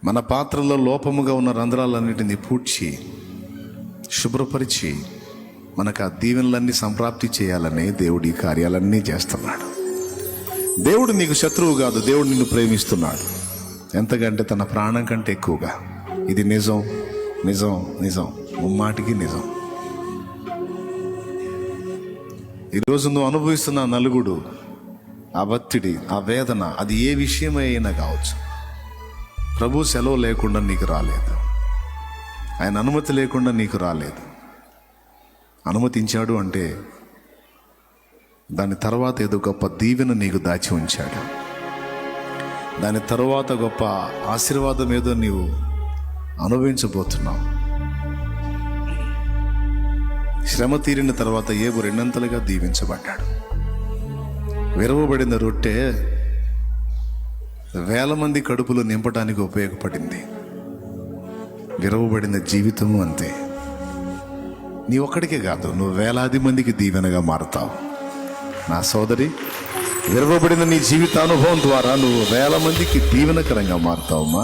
మన పాత్రలో లోపముగా ఉన్న రంధ్రాలన్నిటిని పూడ్చి శుభ్రపరిచి మనకు ఆ దీవెనలన్నీ సంప్రాప్తి చేయాలని దేవుడి కార్యాలన్నీ చేస్తున్నాడు. దేవుడు నీకు శత్రువు కాదు, దేవుడు నిన్ను ప్రేమిస్తున్నాడు. ఎంతకంటే తన ప్రాణం కంటే ఎక్కువగా. ఇది నిజం, నిజం, నిజం, ముమ్మాటికి నిజం. ఈరోజు నువ్వు అనుభవిస్తున్న నలుగుడు, ఆ ఒత్తిడి, ఆ వేదన, అది ఏ విషయమైనా కావచ్చు, ప్రభు సెలవు లేకుండా నీకు రాలేదు, ఆయన అనుమతి లేకుండా నీకు రాలేదు. అనుమతించాడు అంటే దాని తర్వాత ఏదో గొప్ప దీవెన నీకు దాచి ఉంచాడు. దాని తర్వాత గొప్ప ఆశీర్వాదం ఏదో నీవు అనుభవించబోతున్నావు. శ్రమ తీరిన తర్వాత ఏబు రెండంతలుగా దీవించబడ్డాడు. విరవబడిన రొట్టె 1000 మంది కడుపులు నింపడానికి ఉపయోగపడింది. విరవబడిన జీవితము అంతే. నీ ఒక్కడికే కాదు, నువ్వు 1000 మందికి దీవెనగా మారుతావు. నా సోదరి, విరవబడిన నీ జీవితానుభవం ద్వారా నువ్వు 1000 మందికి దీవెనకరంగా మారుతావమ్మా.